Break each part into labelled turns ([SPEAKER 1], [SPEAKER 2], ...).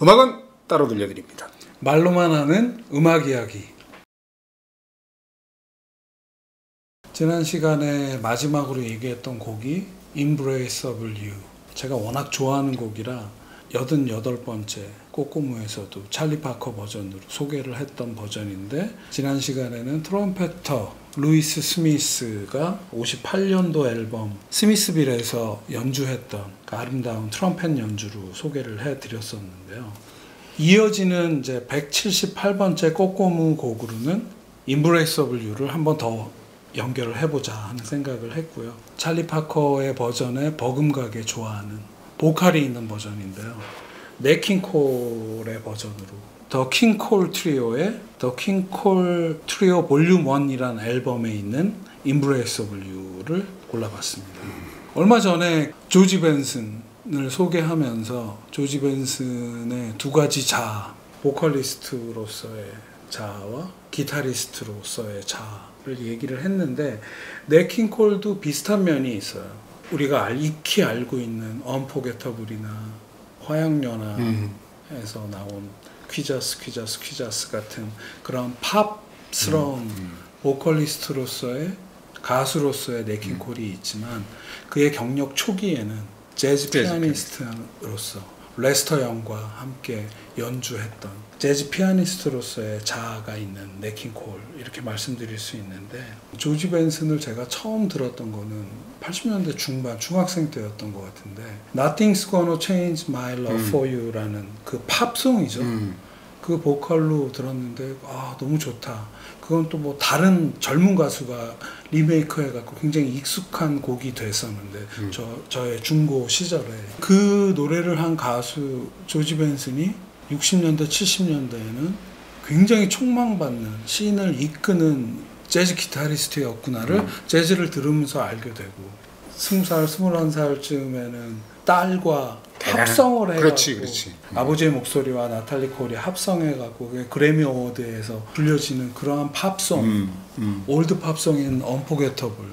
[SPEAKER 1] 음악은 따로 들려드립니다.
[SPEAKER 2] 말로만 하는 음악 이야기. 지난 시간에 마지막으로 얘기했던 곡이 Embrace of You. 제가 워낙 좋아하는 곡이라 88번째 꼬꼬무에서도 찰리 파커 버전으로 소개를 했던 버전인데, 지난 시간에는 트럼펫터 루이스 스미스가 58년도 앨범 스미스빌에서 연주했던 그 아름다운 트럼펫 연주로 소개를 해드렸었는데요. 이어지는 이제 178번째 꼬꼬무 곡으로는 Embrace of You를 한 번 더 연결을 해보자 하는 생각을 했고요. 찰리 파커의 버전에 버금가게 좋아하는 보컬이 있는 버전인데요. 네킹콜의 버전으로 더 킹콜 트리오의 더 킹콜 트리오 볼륨 1이라는 앨범에 있는 Embrace of You를 골라봤습니다. 얼마 전에 조지 벤슨을 소개하면서 조지 벤슨의 두 가지 자아, 보컬리스트로서의 자아와 기타리스트로서의 자아를 얘기를 했는데, 네킹콜도 비슷한 면이 있어요. 우리가 익히 알고 있는 언포게터블이나 화양연화에서 나온 퀴자스 같은 그런 팝스러운 보컬리스트로서의, 가수로서의 네킹콜이 있지만, 그의 경력 초기에는 재즈 피아니스트로서 레스터 영과 함께 연주했던 재즈 피아니스트로서의 자아가 있는 네킹콜, 이렇게 말씀드릴 수 있는데, 조지 벤슨을 제가 처음 들었던 거는 80년대 중반 중학생 때였던 것 같은데, Nothing's Gonna Change My Love For You라는 그 팝송이죠. 그 보컬로 들었는데 너무 좋다. 그건 또 뭐 다른 젊은 가수가 리메이크 해갖고 굉장히 익숙한 곡이 됐었는데, 저의 중고 시절에 그 노래를 한 가수 조지 벤슨이 60년대 70년대에는 굉장히 촉망받는, 씬을 이끄는 재즈 기타리스트였구나를 재즈를 들으면서 알게 되고, 20살 21살쯤에는 딸과 합성을 해가지고,
[SPEAKER 1] 그렇지.
[SPEAKER 2] 아버지의 목소리와 나탈리 콜이 합성해가지고 그래미 어워드에서 불려지는 그러한 팝송, 올드 팝송인 언포게터블,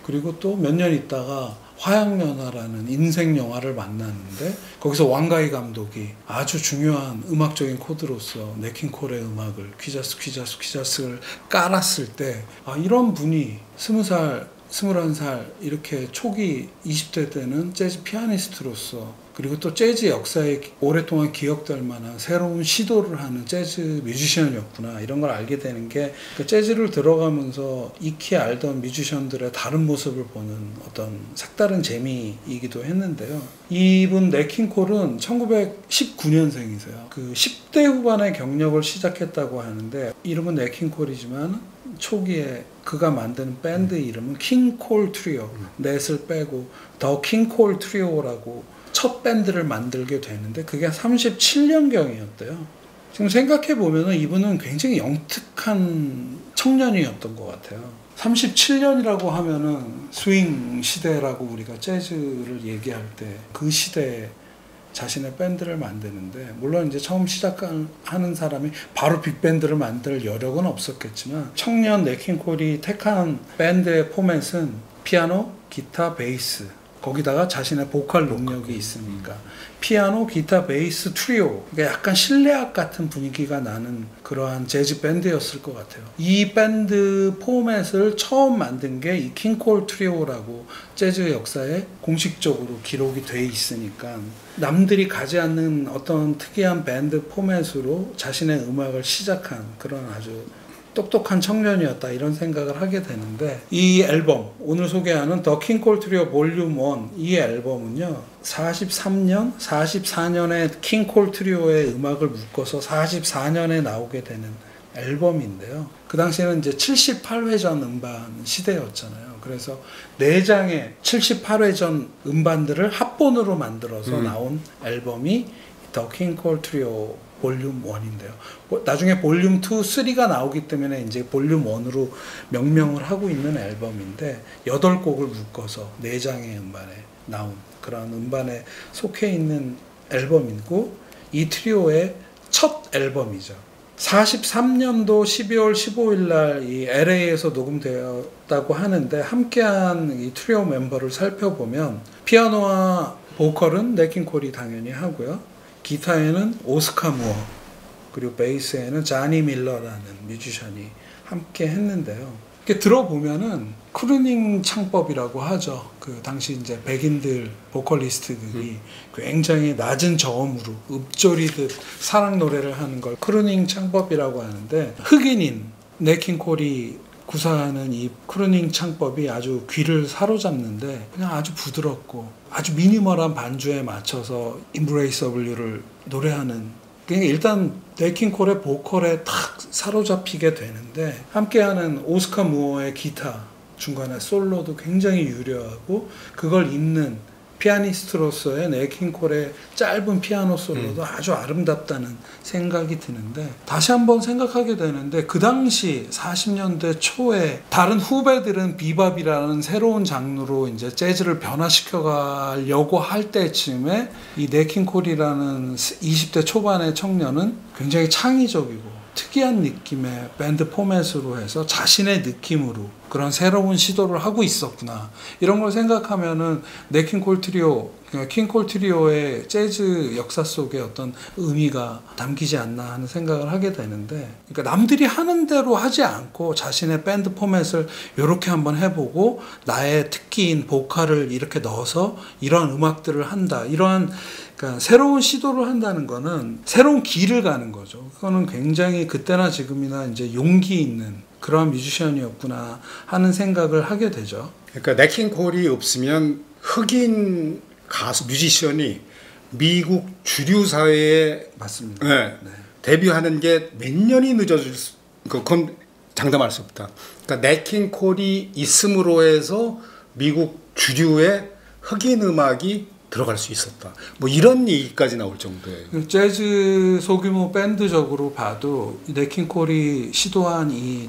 [SPEAKER 2] 그리고 또 몇 년 있다가 화양연화라는 인생 영화를 만났는데, 거기서 왕가희 감독이 아주 중요한 음악적인 코드로서 네킹콜의 음악을 퀴자스를 깔았을 때, 이런 분이 20살 21살 이렇게 초기 20대 때는 재즈 피아니스트로서, 그리고 또 재즈 역사에 오랫동안 기억될 만한 새로운 시도를 하는 재즈 뮤지션이었구나, 이런 걸 알게 되는 게, 그 재즈를 들어가면서 익히 알던 뮤지션들의 다른 모습을 보는 어떤 색다른 재미이기도 했는데요. 이분 네킹콜은 1919년생이세요. 그 10대 후반의 경력을 시작했다고 하는데, 이름은 네킹콜이지만 초기에 그가 만드는 밴드 이름은 킹콜 트리오, 넷을 빼고 더 킹콜 트리오라고 첫 밴드를 만들게 되는데, 그게 37년경이었대요. 지금 생각해보면 이분은 굉장히 영특한 청년이었던 것 같아요. 37년이라고 하면은 스윙 시대라고 우리가 재즈를 얘기할 때 그 시대에 자신의 밴드를 만드는데, 물론 이제 처음 시작하는 사람이 바로 빅밴드를 만들 여력은 없었겠지만, 청년 네킹콜이 택한 밴드의 포맷은 피아노, 기타, 베이스, 거기다가 자신의 보컬 능력이 있으니까 피아노, 기타, 베이스 트리오, 그러니까 약간 실내악 같은 분위기가 나는 그러한 재즈 밴드였을 것 같아요. 이 밴드 포맷을 처음 만든 게 이 킹콜 트리오라고 재즈 역사에 공식적으로 기록이 돼 있으니까, 남들이 가지 않는 어떤 특이한 밴드 포맷으로 자신의 음악을 시작한 그런 아주 똑똑한 청년이었다, 이런 생각을 하게 되는데, 이 앨범, 오늘 소개하는 더 킹콜 트리오 볼륨 1, 이 앨범은요 44년의 킹콜 트리오의 음악을 묶어서 44년에 나오게 되는 앨범인데요. 그 당시에는 이제 78회전 음반 시대였잖아요. 그래서 4장의 78회전 음반들을 합본으로 만들어서 나온 앨범이 더 킹콜 트리오 볼륨 1인데요. 나중에 볼륨 2, 3가 나오기 때문에 이제 볼륨 1으로 명명을 하고 있는 앨범인데, 8곡을 묶어서 4장의 음반에 나온 그런 음반에 속해 있는 앨범이고, 이 트리오의 첫 앨범이죠. 43년도 12월 15일 날 이 LA에서 녹음되었다고 하는데, 함께한 이 트리오 멤버를 살펴보면 피아노와 보컬은 네킹콜이 당연히 하고요. 기타에는 오스카 무어, 그리고 베이스에는 자니 밀러라는 뮤지션이 함께 했는데요. 이렇게 들어보면은 크루닝 창법이라고 하죠. 그 당시 이제 백인들 보컬리스트들이 굉장히 낮은 저음으로 읊조리듯 사랑 노래를 하는 걸 크루닝 창법이라고 하는데, 흑인인 넷 킹 콜이 구사하는 이 크루닝 창법이 아주 귀를 사로잡는데 그냥 아주 부드럽고 아주 미니멀한 반주에 맞춰서 Embrace of You를 노래하는, 그러니까 일단 넷 킹 콜의 보컬에 탁 사로잡히게 되는데, 함께하는 오스카 무어의 기타 중간에 솔로도 굉장히 유려하고, 그걸 잇는 피아니스트로서의 넷 킹 콜의 짧은 피아노 솔로도 아주 아름답다는 생각이 드는데, 다시 한번 생각하게 되는데, 그 당시 40년대 초에 다른 후배들은 비밥이라는 새로운 장르로 이제 재즈를 변화시켜 가려고 할 때쯤에 이 넷 킹 콜이라는 20대 초반의 청년은 굉장히 창의적이고 특이한 느낌의 밴드 포맷으로 해서 자신의 느낌으로 그런 새로운 시도를 하고 있었구나, 이런 걸 생각하면은 넷 킹 콜 트리오, 킹 콜 트리오의 재즈 역사 속에 어떤 의미가 담기지 않나 하는 생각을 하게 되는데, 그러니까 남들이 하는 대로 하지 않고 자신의 밴드 포맷을 이렇게 한번 해보고 나의 특기인 보컬을 이렇게 넣어서 이러한 음악들을 한다, 이러한 그러니까 새로운 시도를 한다는 거는 새로운 길을 가는 거죠. 그거는 굉장히 그때나 지금이나 이제 용기 있는 그런 뮤지션이었구나 하는 생각을 하게 되죠.
[SPEAKER 1] 그러니까 넷 킹 콜이 없으면 흑인 가수 뮤지션이 미국 주류 사회에
[SPEAKER 2] 맞습니다.
[SPEAKER 1] 네,
[SPEAKER 2] 네.
[SPEAKER 1] 데뷔하는 게 몇 년이 늦어질 수, 그건 장담할 수 없다. 그러니까 넷 킹 콜이 있음으로 해서 미국 주류의 흑인 음악이 들어갈 수 있었다, 뭐 이런 얘기까지 나올 정도예요.
[SPEAKER 2] 재즈 소규모 밴드적으로 봐도 넷 킹 콜이 시도한 이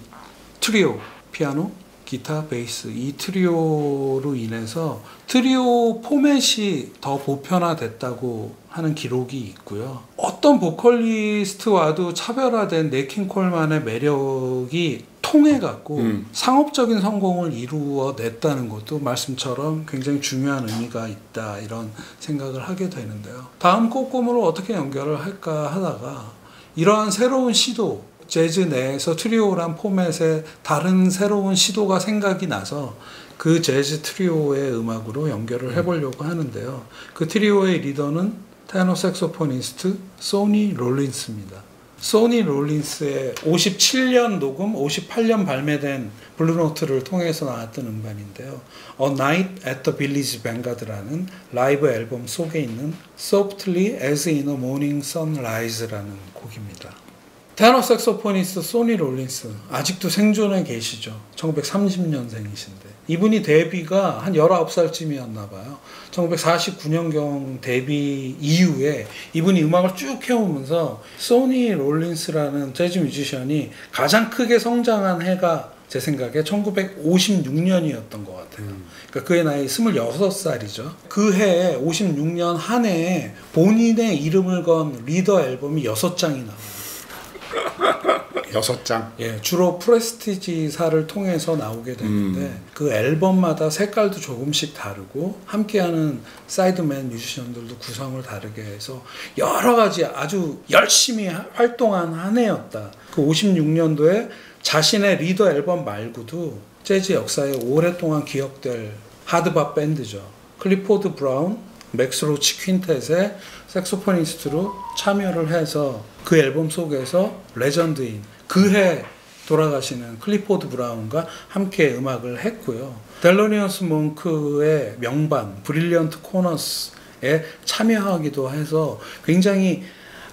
[SPEAKER 2] 트리오, 피아노, 기타, 베이스, 이 트리오로 인해서 트리오 포맷이 더 보편화됐다고 하는 기록이 있고요. 어떤 보컬리스트와도 차별화된 넷 킹 콜만의 매력이 통해갖고 상업적인 성공을 이루어냈다는 것도 말씀처럼 굉장히 중요한 의미가 있다, 이런 생각을 하게 되는데요. 다음 곡으로 어떻게 연결을 할까 하다가 이러한 새로운 시도, 재즈 내에서 트리오란 포맷의 다른 새로운 시도가 생각이 나서 그 재즈 트리오의 음악으로 연결을 해보려고 하는데요. 그 트리오의 리더는 테너 색소포니스트 소니 롤린스입니다. 소니 롤린스의 57년 녹음, 58년 발매된 블루노트를 통해서 나왔던 음반인데요. A Night at the Village Vanguard라는 라이브 앨범 속에 있는 Softly as in a Morning Sunrise라는 곡입니다. 테너 색소포니스트 소니 롤린스 아직도 생존해 계시죠. 1930년생이신데 이분이 데뷔가 한 19살쯤이었나 봐요. 1949년경 데뷔 이후에 이분이 음악을 쭉 해오면서 소니 롤린스라는 재즈 뮤지션이 가장 크게 성장한 해가 제 생각에 1956년이었던 것 같아요. 그러니까 그의 나이 26살이죠. 그 해에 56년 한 해에 본인의 이름을 건 리더 앨범이 6장이 나와요.
[SPEAKER 1] 6장.
[SPEAKER 2] 예, 주로 프레스티지사를 통해서 나오게 되는데 그 앨범마다 색깔도 조금씩 다르고 함께하는 사이드맨 뮤지션들도 구성을 다르게 해서 여러 가지 아주 열심히 활동한 한 해였다. 그 56년도에 자신의 리더 앨범 말고도 재즈 역사에 오랫동안 기억될 하드밥 밴드죠. 클리포드 브라운, 맥스 로치 퀸텟의 색소포니스트로 참여를 해서 그 앨범 속에서 레전드인 그해 돌아가시는 클리포드 브라운과 함께 음악을 했고요. 델로니어스 몽크의 명반 브릴리언트 코너스에 참여하기도 해서 굉장히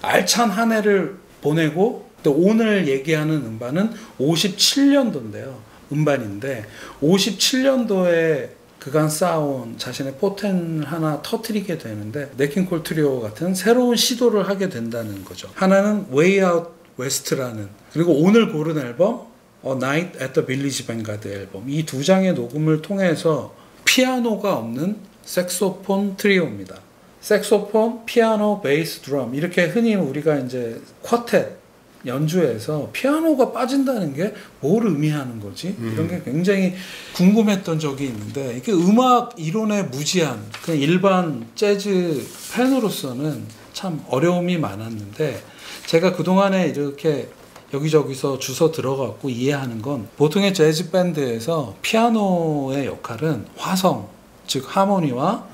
[SPEAKER 2] 알찬 한 해를 보내고, 또 오늘 얘기하는 음반은 57년도인데요. 음반인데 57년도에 그간 쌓아온 자신의 포텐을 하나 터뜨리게 되는데 넷 킹 콜 트리오 같은 새로운 시도를 하게 된다는 거죠. 하나는 Way Out West라는, 그리고 오늘 고른 앨범 A Night at the Village Vanguard 앨범, 이 두 장의 녹음을 통해서 피아노가 없는 색소폰 트리오입니다. 색소폰, 피아노, 베이스, 드럼, 이렇게 흔히 우리가 이제 쿼텟 연주에서 피아노가 빠진다는 게 뭘 의미하는 거지? 이런 게 굉장히 궁금했던 적이 있는데, 이게 음악 이론에 무지한 그냥 일반 재즈 팬으로서는 참 어려움이 많았는데 제가 그동안에 이렇게 여기저기서 주워 들어갔고 이해하는 건 보통의 재즈 밴드에서 피아노의 역할은 화성, 즉 하모니와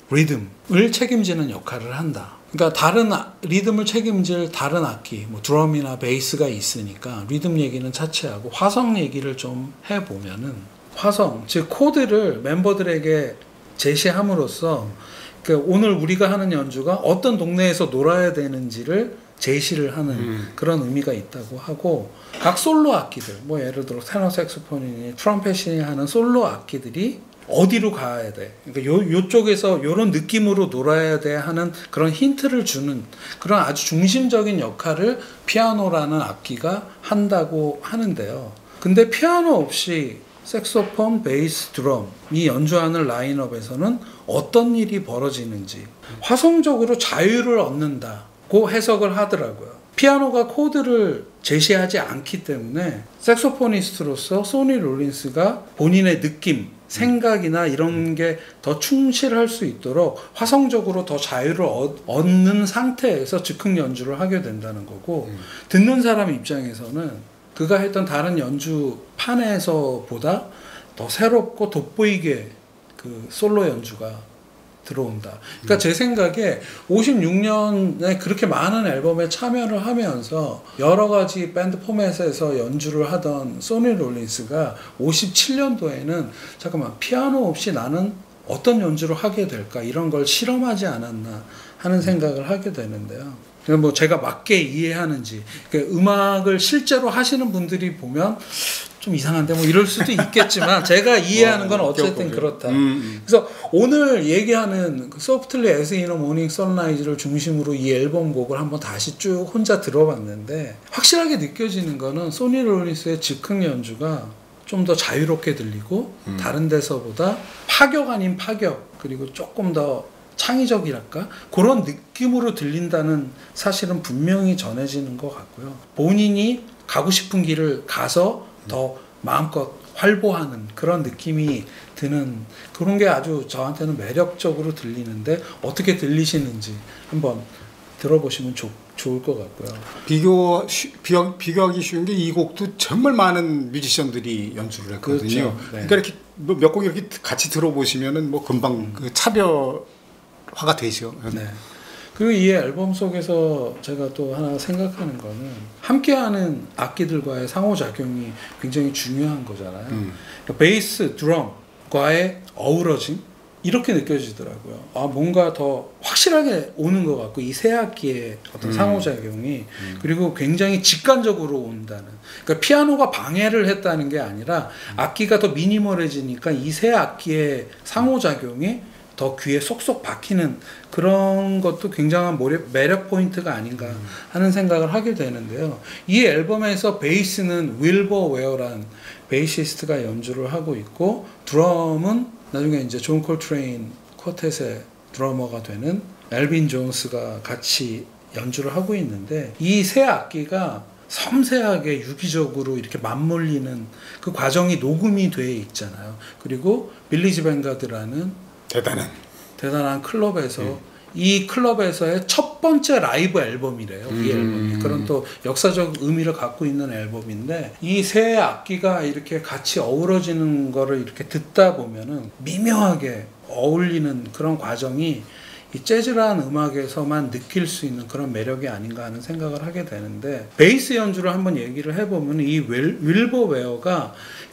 [SPEAKER 2] 리듬을 책임지는 역할을 한다. 그러니까 다른 리듬을 책임질 다른 악기, 뭐 드럼이나 베이스가 있으니까 리듬 얘기는 차치하고 화성 얘기를 좀 해보면은 화성, 즉 코드를 멤버들에게 제시함으로써 그러니까 오늘 우리가 하는 연주가 어떤 동네에서 놀아야 되는지를 제시를 하는 그런 의미가 있다고 하고 각 솔로 악기들, 뭐 예를 들어 테너 색소폰이니 트럼펫이 하는 솔로 악기들이 어디로 가야 돼? 그러니까 요쪽에서 요런 느낌으로 놀아야 돼 하는 그런 힌트를 주는 그런 아주 중심적인 역할을 피아노라는 악기가 한다고 하는데요. 근데 피아노 없이 색소폰, 베이스, 드럼이 연주하는 라인업에서는 어떤 일이 벌어지는지 화성적으로 자유를 얻는다고 해석을 하더라고요. 피아노가 코드를 제시하지 않기 때문에 색소포니스트로서 소니 롤린스가 본인의 느낌, 생각이나 이런 게 더 충실할 수 있도록 화성적으로 더 자유를 얻는 상태에서 즉흥 연주를 하게 된다는 거고 듣는 사람 입장에서는 그가 했던 다른 연주판에서보다 더 새롭고 돋보이게 그 솔로 연주가 들어온다. 그러니까 제 생각에 56년에 그렇게 많은 앨범에 참여를 하면서 여러 가지 밴드 포맷에서 연주를 하던 소니 롤린스가 57년도에는 잠깐만 피아노 없이 나는 어떤 연주를 하게 될까 이런 걸 실험하지 않았나 하는 생각을 하게 되는데요. 뭐 제가 맞게 이해하는지 음악을 실제로 하시는 분들이 보면 좀 이상한데 뭐 이럴 수도 있겠지만 제가 이해하는 건 어쨌든 그렇다. 그래서 오늘 얘기하는 소프트리 에스 인 어 모닝 선라이즈를 중심으로 이 앨범 곡을 한번 다시 쭉 혼자 들어봤는데 확실하게 느껴지는 거는 소니 롤린스의 즉흥 연주가 좀 더 자유롭게 들리고 다른 데서보다 파격 아닌 파격 그리고 조금 더 창의적이랄까? 그런 느낌으로 들린다는 사실은 분명히 전해지는 것 같고요. 본인이 가고 싶은 길을 가서 더 마음껏 활보하는 그런 느낌이 드는 그런 게 아주 저한테는 매력적으로 들리는데 어떻게 들리시는지 한번 들어보시면 좋을 것 같고요.
[SPEAKER 1] 비교하기 쉬운 게 이 곡도 정말 많은 뮤지션들이 연주를 했거든요.
[SPEAKER 2] 그렇죠. 네.
[SPEAKER 1] 그러니까 이렇게 몇 곡 이렇게 같이 들어보시면은 뭐 금방 그 차별화가 되죠.
[SPEAKER 2] 네. 그리고 이 앨범 속에서 제가 또 하나 생각하는 거는 함께하는 악기들과의 상호작용이 굉장히 중요한 거잖아요. 그러니까 베이스, 드럼과의 어우러짐 이렇게 느껴지더라고요. 아 뭔가 더 확실하게 오는 것 같고 이 세 악기의 어떤 상호작용이 그리고 굉장히 직관적으로 온다는. 그러니까 피아노가 방해를 했다는 게 아니라 악기가 더 미니멀해지니까 이 세 악기의 상호작용이 더 귀에 쏙쏙 박히는 그런 것도 굉장한 매력 포인트가 아닌가 하는 생각을 하게 되는데요. 이 앨범에서 베이스는 윌버 웨어란 베이시스트가 연주를 하고 있고 드럼은 나중에 이제 존 콜트레인 쿼텟의 드러머가 되는 엘빈 존스가 같이 연주를 하고 있는데 이 세 악기가 섬세하게 유기적으로 이렇게 맞물리는 그 과정이 녹음이 돼 있잖아요. 그리고 빌리지 뱅가드라는 대단한 클럽에서 이 클럽에서의 첫 번째 라이브 앨범이래요. 이 앨범이. 그런 또 역사적 의미를 갖고 있는 앨범인데 이 세 악기가 이렇게 같이 어우러지는 거를 이렇게 듣다 보면은 미묘하게 어울리는 그런 과정이 이 재즈라는 음악에서만 느낄 수 있는 그런 매력이 아닌가 하는 생각을 하게 되는데 베이스 연주를 한번 얘기를 해보면 이 윌버 웨어가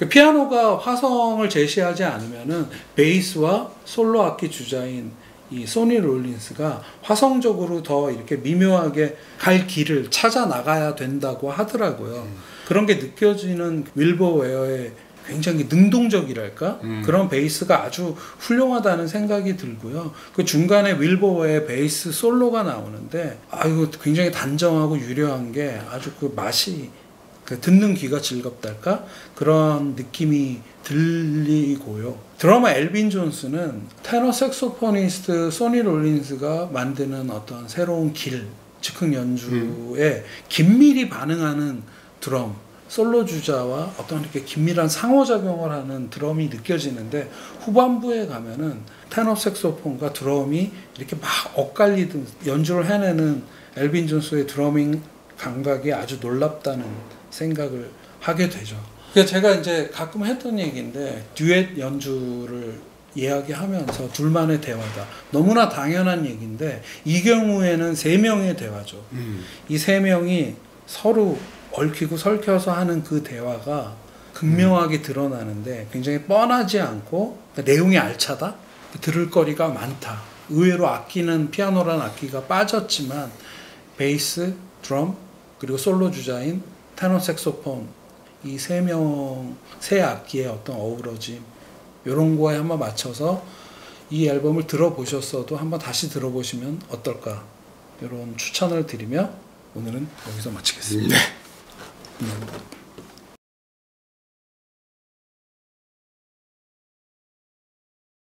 [SPEAKER 2] 피아노가 화성을 제시하지 않으면은 베이스와 솔로 악기 주자인 이 소니 롤린스가 화성적으로 더 이렇게 미묘하게 갈 길을 찾아 나가야 된다고 하더라고요. 그런 게 느껴지는 윌버 웨어의 굉장히 능동적이랄까? 그런 베이스가 아주 훌륭하다는 생각이 들고요. 그 중간에 윌버의 베이스 솔로가 나오는데 이거 굉장히 단정하고 유려한 게 아주 그 맛이 듣는 귀가 즐겁달까? 그런 느낌이 들리고요. 드러머 엘빈 존스는 테너 색소포니스트 소니 롤린스가 만드는 어떤 새로운 길, 즉흥 연주에 긴밀히 반응하는 드럼 솔로 주자와 어떤 이렇게 긴밀한 상호작용을 하는 드럼이 느껴지는데 후반부에 가면은 테너 색소폰과 드럼이 이렇게 막 엇갈리듯 연주를 해내는 엘빈 존스의 드러밍 감각이 아주 놀랍다는 생각을 하게 되죠. 그러니까 제가 이제 가끔 했던 얘기인데 듀엣 연주를 이야기하면서 둘만의 대화다. 너무나 당연한 얘기인데 이 경우에는 세 명의 대화죠. 이 세 명이 서로 얽히고 설켜서 하는 그 대화가 극명하게 드러나는데 굉장히 뻔하지 않고 그러니까 내용이 알차다. 들을 거리가 많다. 의외로 악기는 피아노라는 악기가 빠졌지만 베이스, 드럼 그리고 솔로 주자인 테너 색소폰 이 세 악기의 어떤 어우러짐 이런 거에 한번 맞춰서 이 앨범을 들어보셨어도 한번 다시 들어보시면 어떨까 이런 추천을 드리며 오늘은 여기서 마치겠습니다.
[SPEAKER 1] 네.